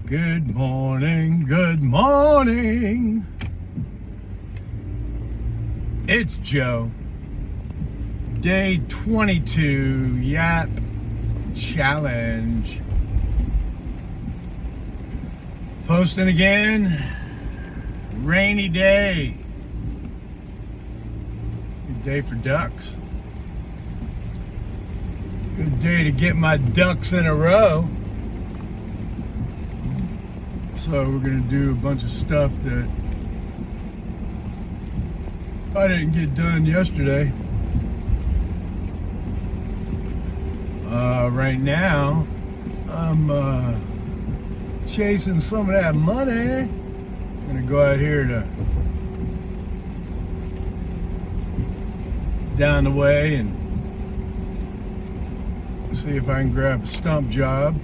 Good morning, good morning. It's Joe. Day 22, Yap Challenge. Posting again. Rainy day. Good day for ducks. Good day to get my ducks in a row. So we're going to do a bunch of stuff that I didn't get done yesterday. Right now, I'm chasing some of that money. I'm going to go out here to down the way and see if I can grab a stump job.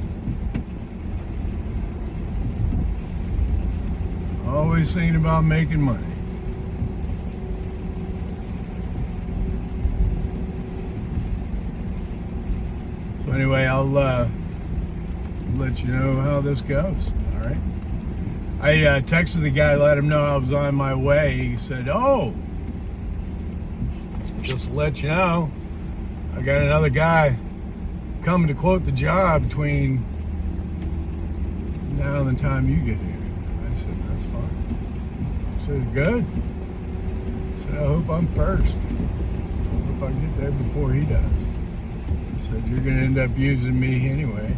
Always thinking about making money. So anyway, I'll let you know how this goes. All right. I texted the guy, let him know I was on my way. He said, "Oh, just to let you know, I got another guy coming to quote the job between now and the time you get here." I said, "That's fine." I said, "Good." I said, "I hope I'm first. I hope I get there before he does." I said, "You're going to end up using me anyway,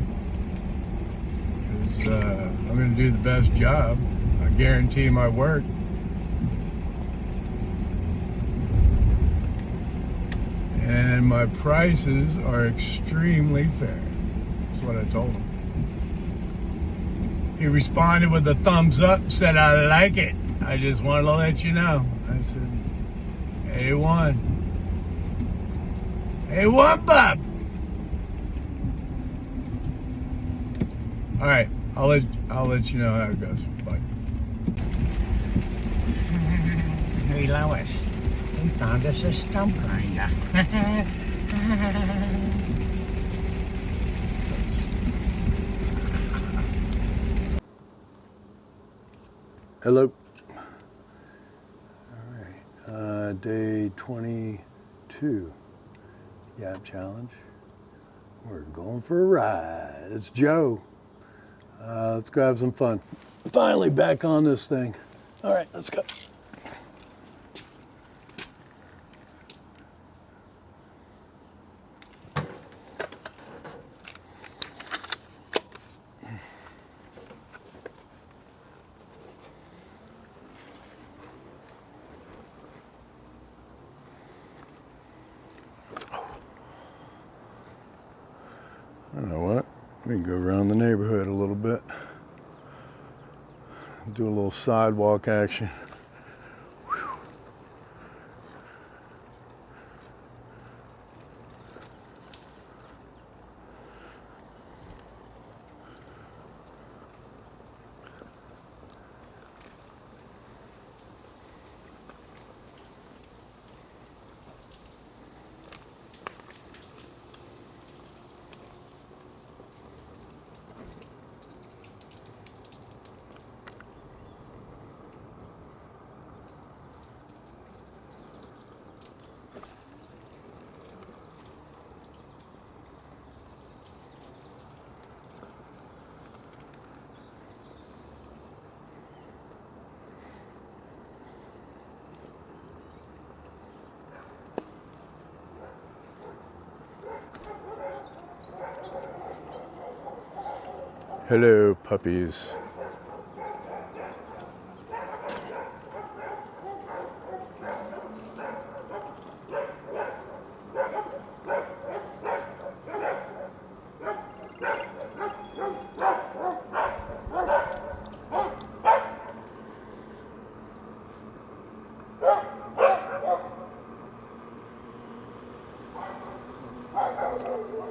because I'm going to do the best job. I guarantee my work. And my prices are extremely fair." That's what I told him. He responded with a thumbs up, said, "I like it. I just wanted to let you know." I said, A1. A1, bub. All right, I'll let you know how it goes. Bye. Hey Lois, we found us a stump grinder. Hello. All right, day 22, Yap Challenge. We're going for a ride. It's Joe. Let's go have some fun. Finally back on this thing. All right, let's go. I don't know what. We can go around the neighborhood a little bit. Do a little sidewalk action. Whew. Hello, puppies.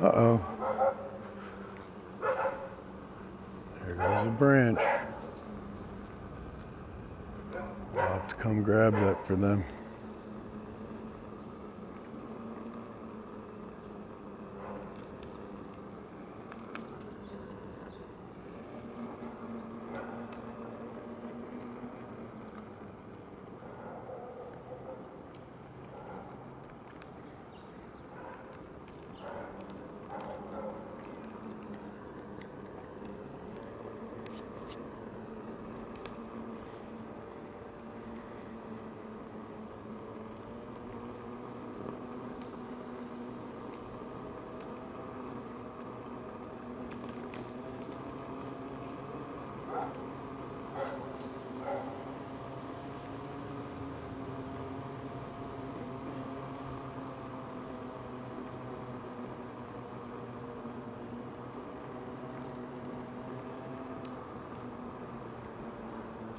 Uh-oh. There goes a branch. I'll have to come grab that for them.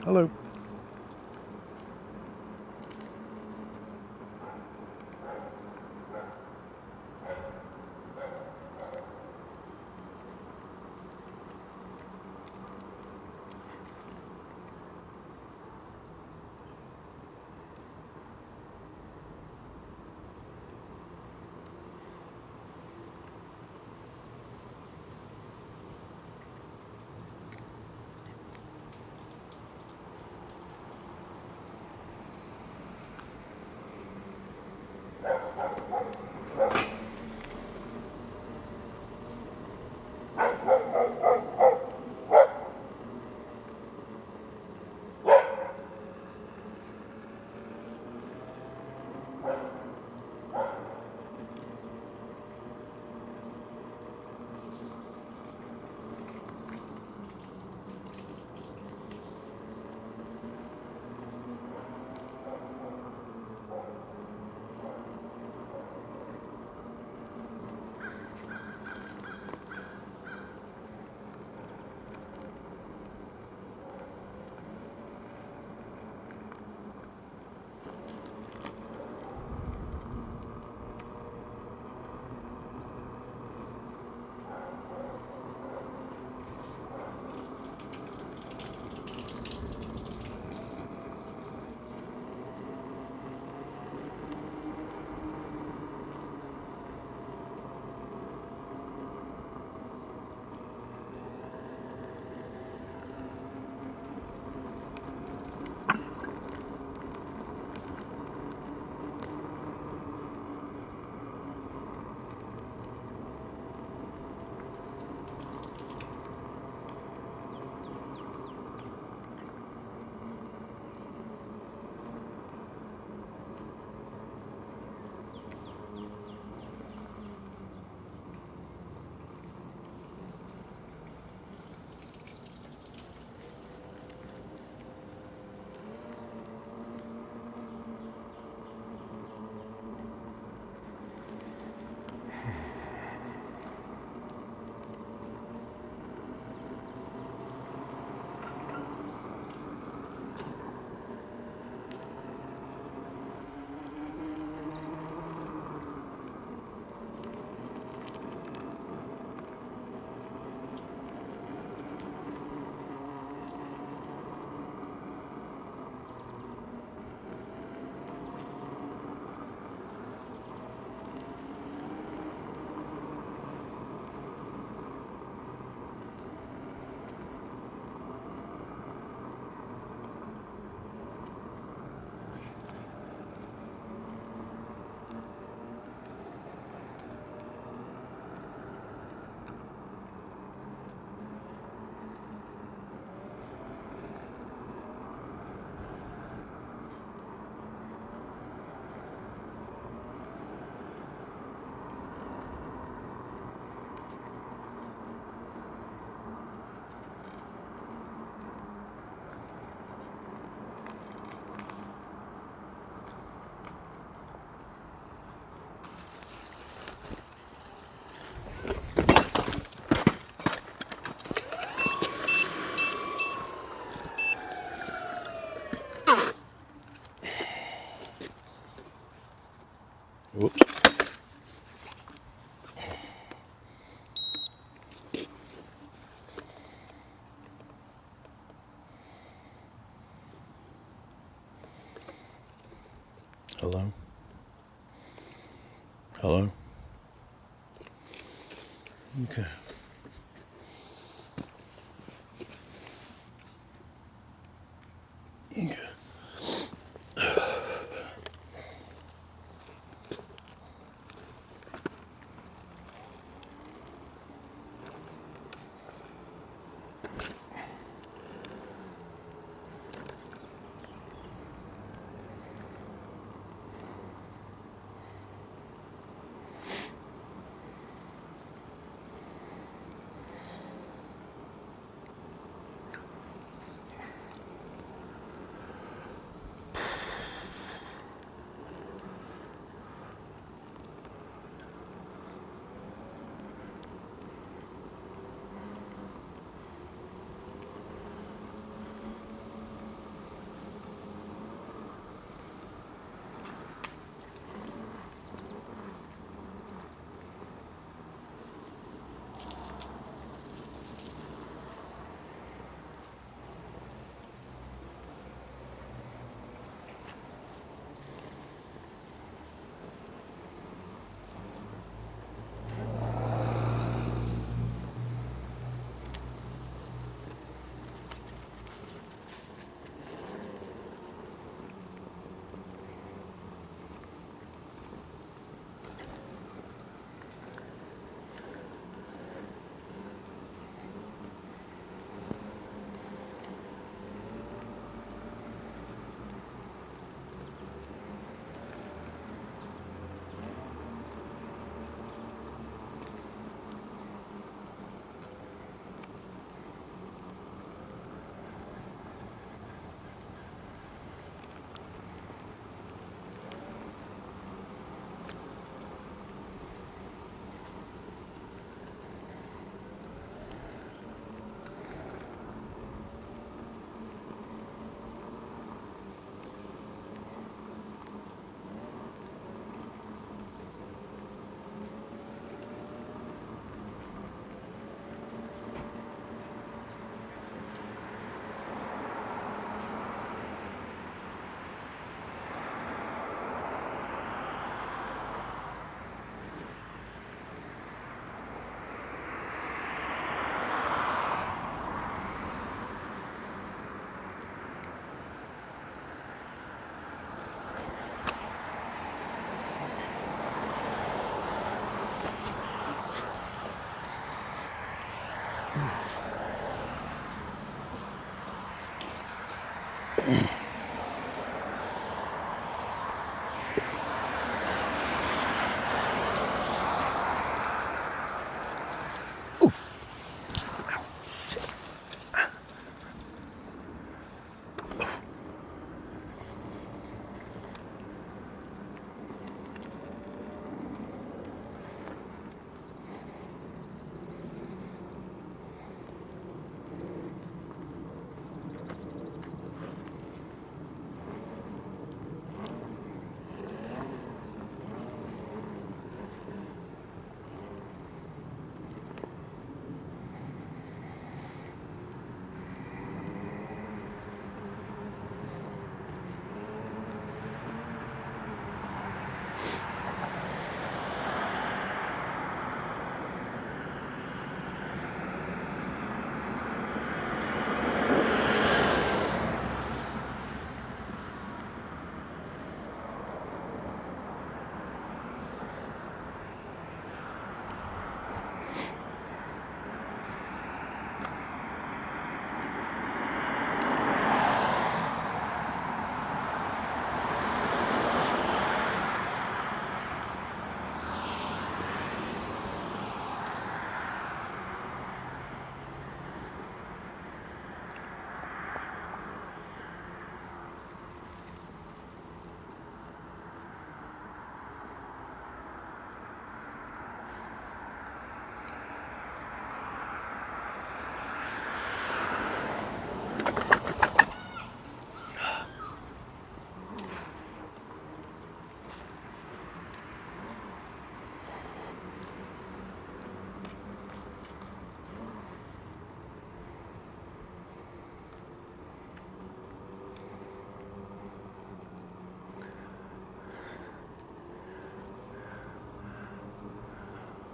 Hello. Whoops. Hello? Hello? Okay. Okay.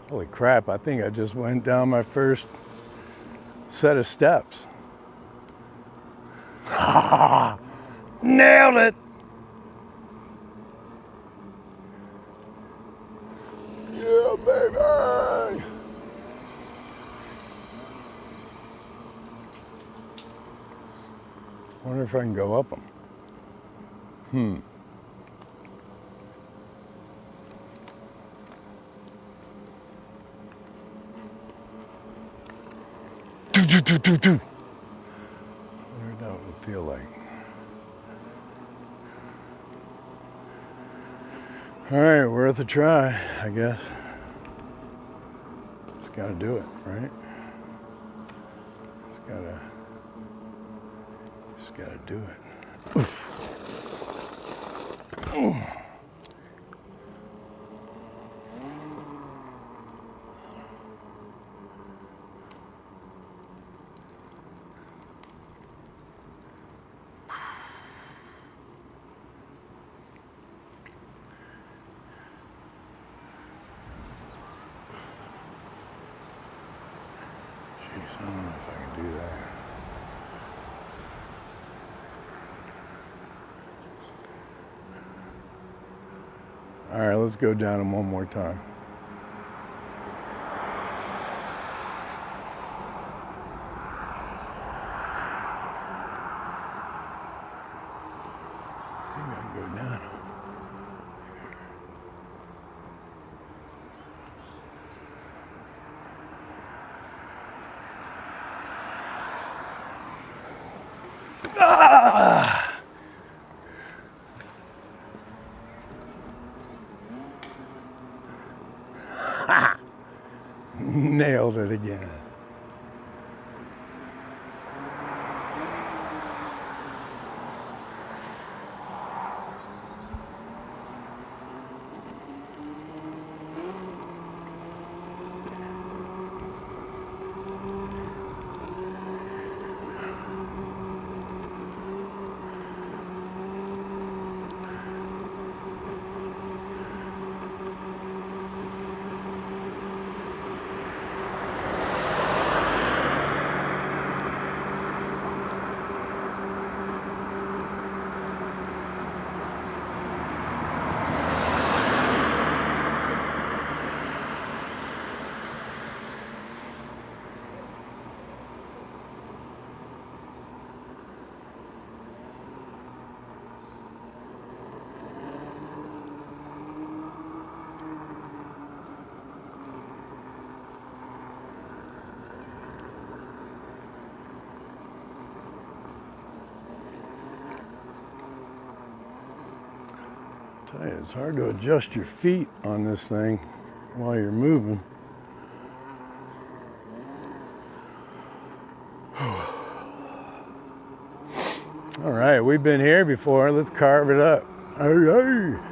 Holy crap, I think I just went down my first set of steps. Nailed it! Yeah, baby! Wonder if I can go up them. Do. Wonder what that would feel like. All right, worth a try, I guess. Just gotta do it, right? Just gotta do it. Oof. Ooh. I don't know if I can do that. All right, let's go down them one more time. I think I can go down. Ah! Nailed it again. Tell you, it's hard to adjust your feet on this thing while you're moving. All right, we've been here before. Let's carve it up. Hey, hey.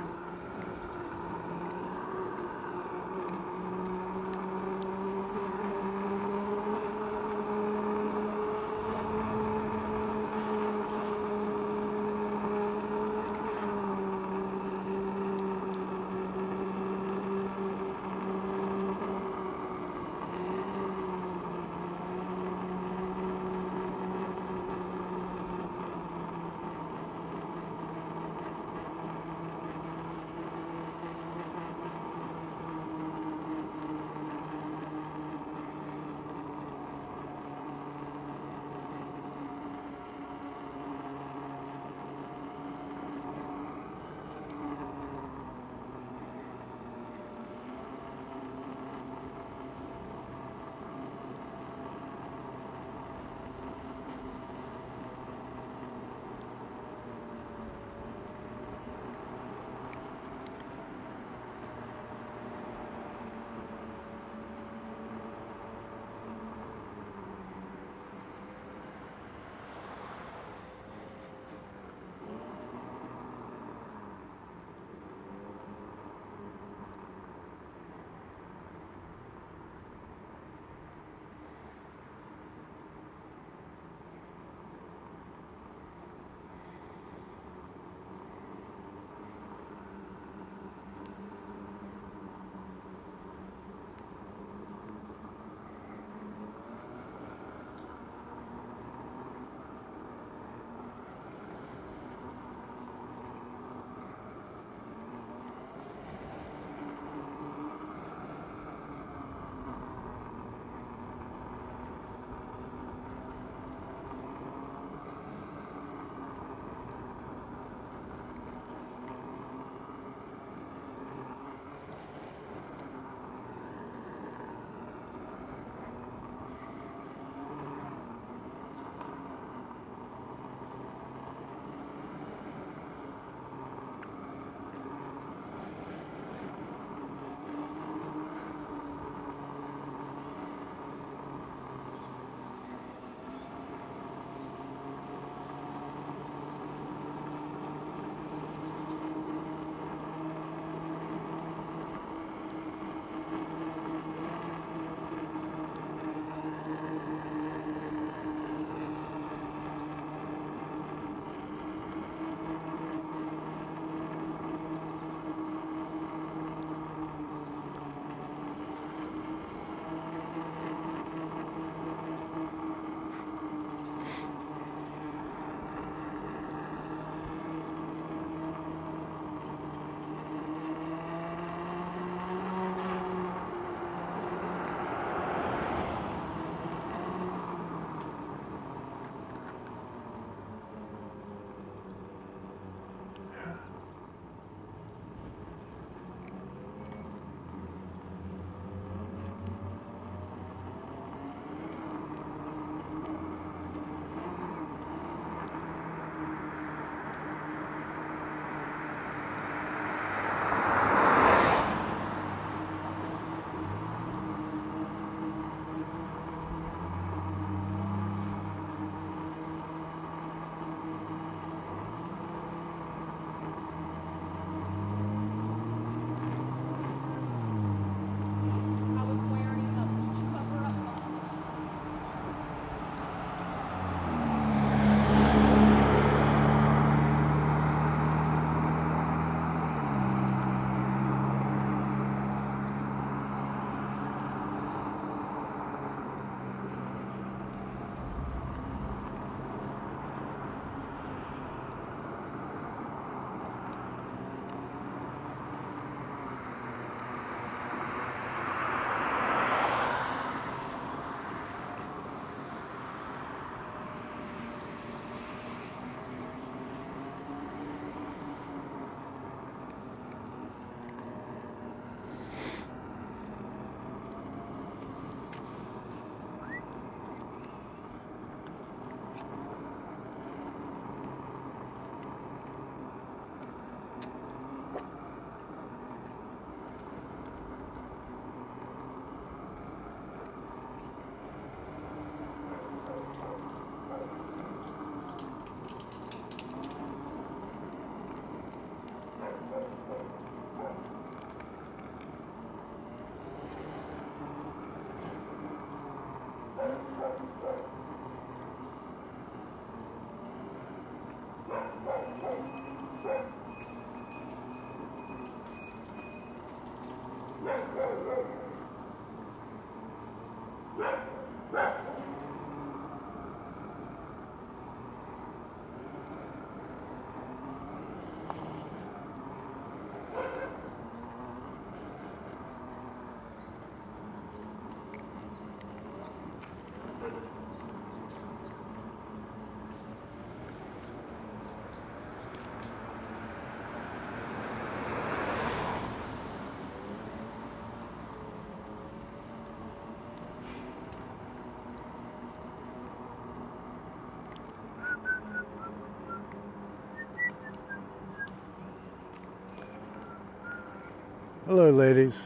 Hello, ladies.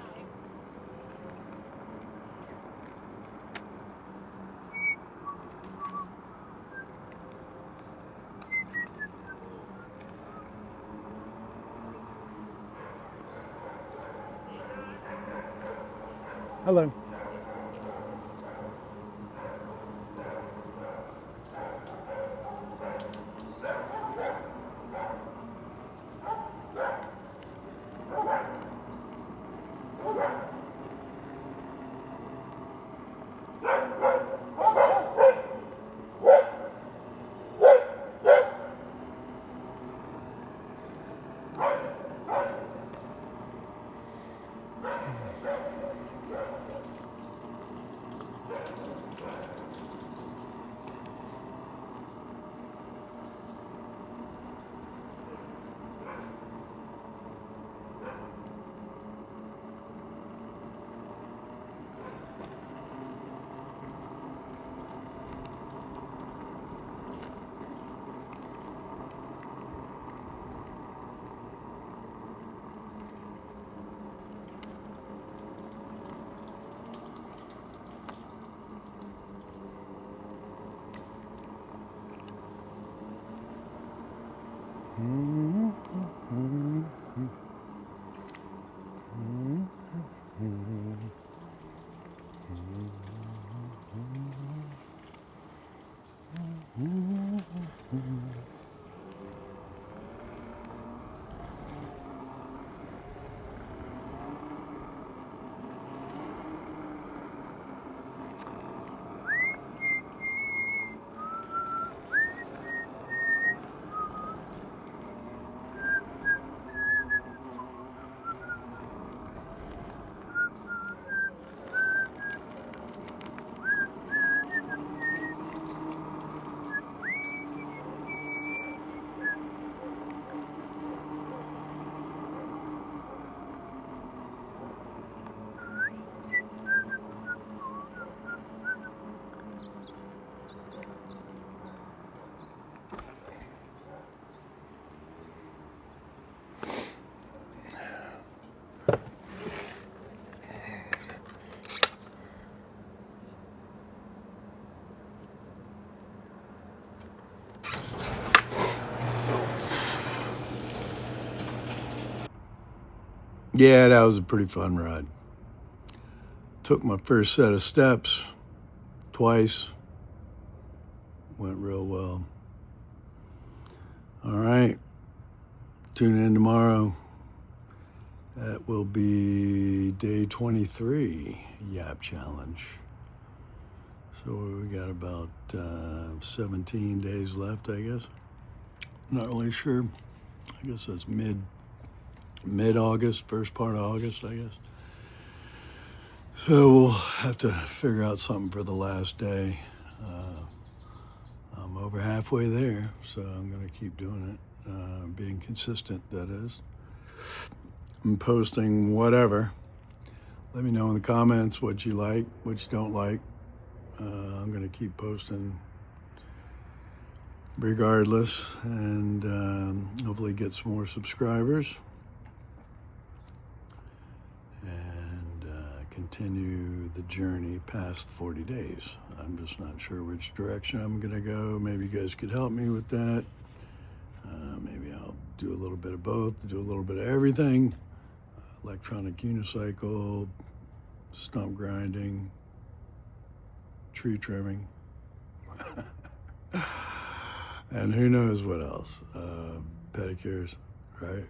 Hello. Yeah, that was a pretty fun ride. Took my first set of steps twice. Went real well. All right. Tune in tomorrow. That will be day 23 Yap Challenge. So we got about 17 days left, I guess. Not really sure. I guess that's mid-August, first part of August, I guess. So we'll have to figure out something for the last day. I'm over halfway there, so I'm going to keep doing it, being consistent, that is. I'm posting whatever. Let me know in the comments what you like, what you don't like. I'm going to keep posting regardless, and hopefully get some more subscribers. Continue the journey past 40 days. I'm just not sure which direction I'm going to go. Maybe you guys could help me with that. Maybe I'll do a little bit of both, do a little bit of everything. Electronic unicycle, stump grinding, tree trimming. And who knows what else? Pedicures, right?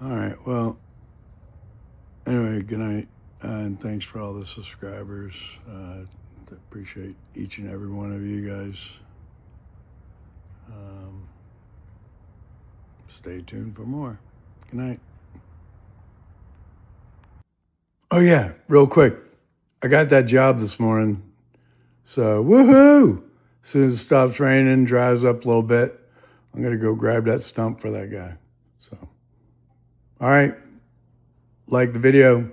All right, well, anyway, good night, and thanks for all the subscribers. Appreciate each and every one of you guys. Stay tuned for more. Good night. Oh yeah, real quick. I got that job this morning. So woohoo! As soon as it stops raining, dries up a little bit, I'm gonna go grab that stump for that guy. So all right. Like the video,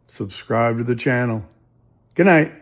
subscribe to the channel. Good night.